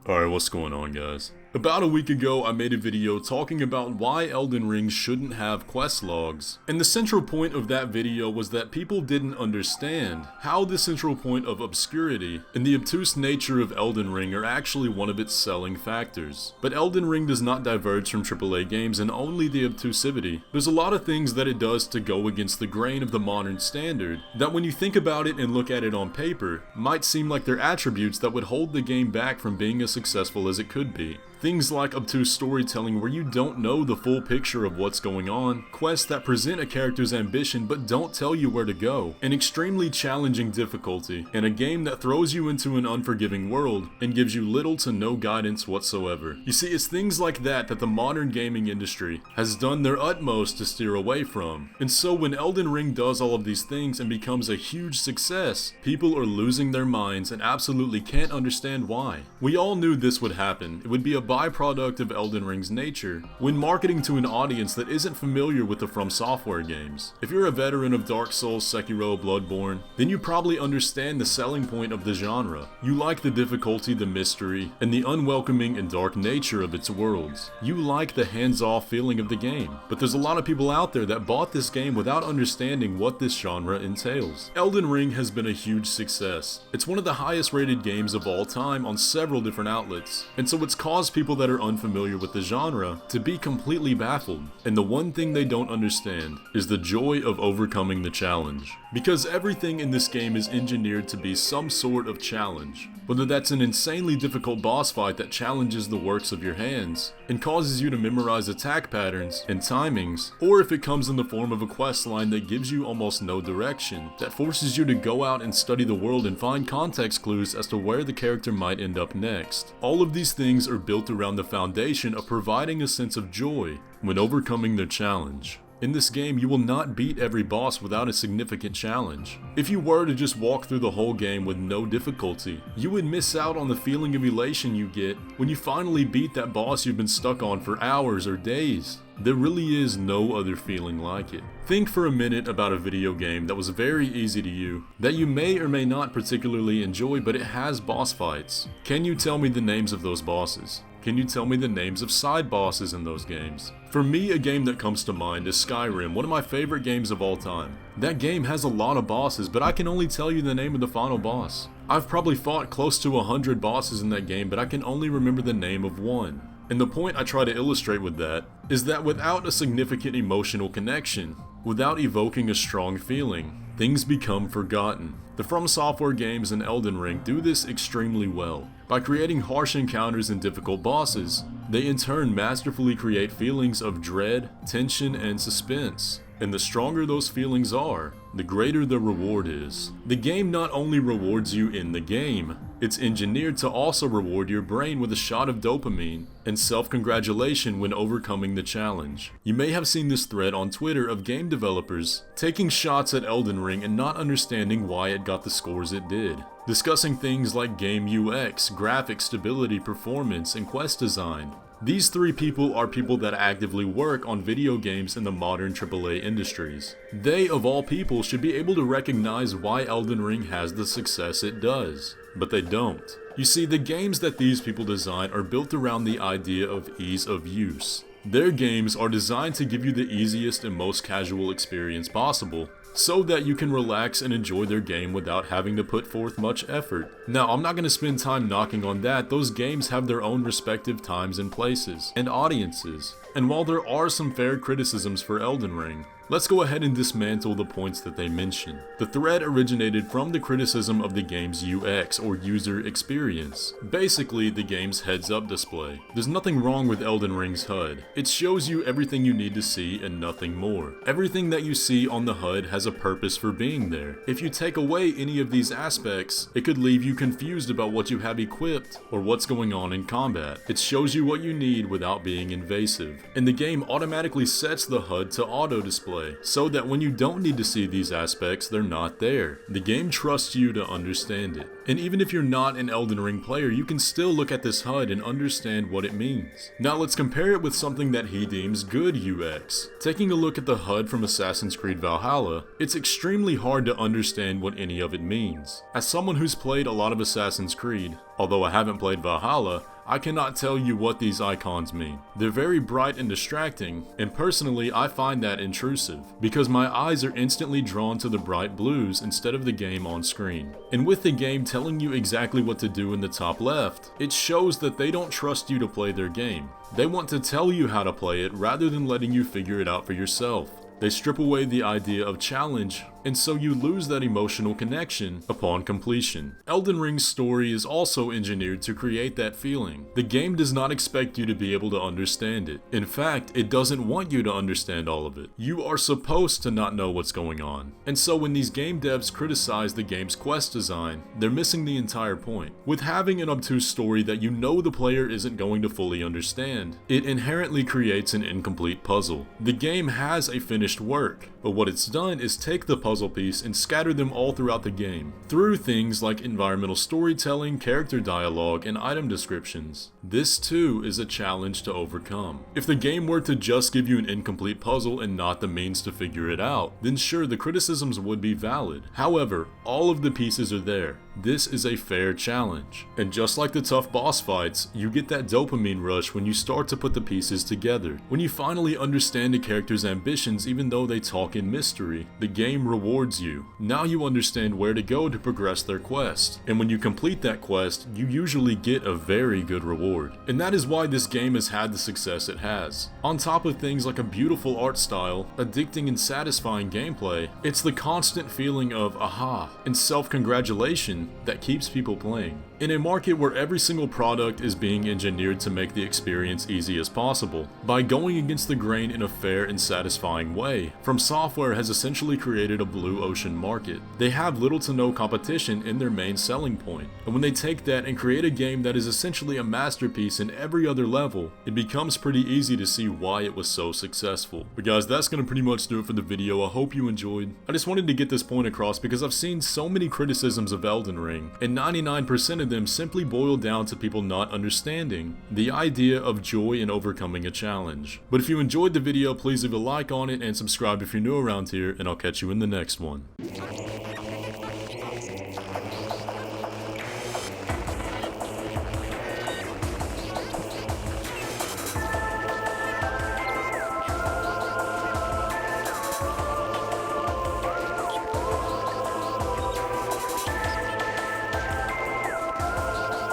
Alright, what's going on, guys? About a week ago, I made a video talking about why Elden Ring shouldn't have quest logs. And the central point of that video was that people didn't understand how the central point of obscurity and the obtuse nature of Elden Ring are actually one of its selling factors. But Elden Ring does not diverge from AAA games in only the obtusivity. There's a lot of things that it does to go against the grain of the modern standard that when you think about it and look at it on paper, might seem like they're attributes that would hold the game back from being as successful as it could be. Things like obtuse storytelling where you don't know the full picture of what's going on, quests that present a character's ambition but don't tell you where to go, an extremely challenging difficulty, and a game that throws you into an unforgiving world and gives you little to no guidance whatsoever. You see, it's things like that that the modern gaming industry has done their utmost to steer away from. And so when Elden Ring does all of these things and becomes a huge success, people are losing their minds and absolutely can't understand why. We all knew this would happen. It would be a byproduct of Elden Ring's nature when marketing to an audience that isn't familiar with the From Software games. If you're a veteran of Dark Souls, Sekiro, Bloodborne, then you probably understand the selling point of the genre. You like the difficulty, the mystery, and the unwelcoming and dark nature of its worlds. You like the hands-off feeling of the game. But there's a lot of people out there that bought this game without understanding what this genre entails. Elden Ring has been a huge success. It's one of the highest rated games of all time on several different outlets, and so it's caused people that are unfamiliar with the genre to be completely baffled. And the one thing they don't understand is the joy of overcoming the challenge. Because everything in this game is engineered to be some sort of challenge. Whether that's an insanely difficult boss fight that challenges the works of your hands and causes you to memorize attack patterns and timings, or if it comes in the form of a quest line that gives you almost no direction, that forces you to go out and study the world and find context clues as to where the character might end up next. All of these things are built around the foundation of providing a sense of joy when overcoming their challenge. In this game, you will not beat every boss without a significant challenge. If you were to just walk through the whole game with no difficulty, you would miss out on the feeling of elation you get when you finally beat that boss you've been stuck on for hours or days. There really is no other feeling like it. Think for a minute about a video game that was very easy to you, that you may or may not particularly enjoy, but it has boss fights. Can you tell me the names of those bosses? Can you tell me the names of side bosses in those games? For me, a game that comes to mind is Skyrim, one of my favorite games of all time. That game has a lot of bosses, but I can only tell you the name of the final boss. I've probably fought close to 100 bosses in that game, but I can only remember the name of one. And the point I try to illustrate with that is that without a significant emotional connection, without evoking a strong feeling, things become forgotten. The From Software games and Elden Ring do this extremely well. By creating harsh encounters and difficult bosses, they in turn masterfully create feelings of dread, tension, and suspense. And the stronger those feelings are, the greater the reward is. The game not only rewards you in the game, it's engineered to also reward your brain with a shot of dopamine and self-congratulation when overcoming the challenge. You may have seen this thread on Twitter of game developers taking shots at Elden Ring and not understanding why it got the scores it did. Discussing things like game UX, graphic stability, performance, and quest design. These three people are people that actively work on video games in the modern AAA industries. They, of all people, should be able to recognize why Elden Ring has the success it does. But they don't. You see, the games that these people design are built around the idea of ease of use. Their games are designed to give you the easiest and most casual experience possible, so that you can relax and enjoy their game without having to put forth much effort. Now, I'm not going to spend time knocking on that. Those games have their own respective times and places, and audiences. And while there are some fair criticisms for Elden Ring, let's go ahead and dismantle the points that they mention. The thread originated from the criticism of the game's UX, or user experience. Basically, the game's heads-up display. There's nothing wrong with Elden Ring's HUD. It shows you everything you need to see and nothing more. Everything that you see on the HUD has a purpose for being there. If you take away any of these aspects, it could leave you confused about what you have equipped or what's going on in combat. It shows you what you need without being invasive. And the game automatically sets the HUD to auto display gameplay, so that when you don't need to see these aspects, they're not there. The game trusts you to understand it. And even if you're not an Elden Ring player, you can still look at this HUD and understand what it means. Now let's compare it with something that he deems good UX. Taking a look at the HUD from Assassin's Creed Valhalla, it's extremely hard to understand what any of it means. As someone who's played a lot of Assassin's Creed, although I haven't played Valhalla, I cannot tell you what these icons mean. They're very bright and distracting, and personally I find that intrusive, because my eyes are instantly drawn to the bright blues instead of the game on screen. And with the game telling you exactly what to do in the top left, it shows that they don't trust you to play their game. They want to tell you how to play it rather than letting you figure it out for yourself. They strip away the idea of challenge, and so you lose that emotional connection upon completion. Elden Ring's story is also engineered to create that feeling. The game does not expect you to be able to understand it. In fact, it doesn't want you to understand all of it. You are supposed to not know what's going on. And so when these game devs criticize the game's quest design, they're missing the entire point. With having an obtuse story that you know the player isn't going to fully understand, it inherently creates an incomplete puzzle. The game has a finished work, but what it's done is take the puzzle piece and scatter them all throughout the game, through things like environmental storytelling, character dialogue, and item descriptions. This too is a challenge to overcome. If the game were to just give you an incomplete puzzle and not the means to figure it out, then sure, the criticisms would be valid. However, all of the pieces are there. This is a fair challenge. And just like the tough boss fights, you get that dopamine rush when you start to put the pieces together. When you finally understand a character's ambitions even though they talk in mystery, the game rewards you. Now you understand where to go to progress their quest. And when you complete that quest, you usually get a very good reward. And that is why this game has had the success it has. On top of things like a beautiful art style, addicting and satisfying gameplay, it's the constant feeling of aha and self-congratulation that keeps people playing. In a market where every single product is being engineered to make the experience easy as possible, by going against the grain in a fair and satisfying way, From Software has essentially created a blue ocean market. They have little to no competition in their main selling point, and when they take that and create a game that is essentially a masterpiece in every other level, it becomes pretty easy to see why it was so successful. But guys, that's gonna pretty much do it for the video. I hope you enjoyed. I just wanted to get this point across because I've seen so many criticisms of Elden Ring, and 99% of them simply boil down to people not understanding the idea of joy in overcoming a challenge. But if you enjoyed the video, please leave a like on it and subscribe if you're new around here, and I'll catch you in the next one.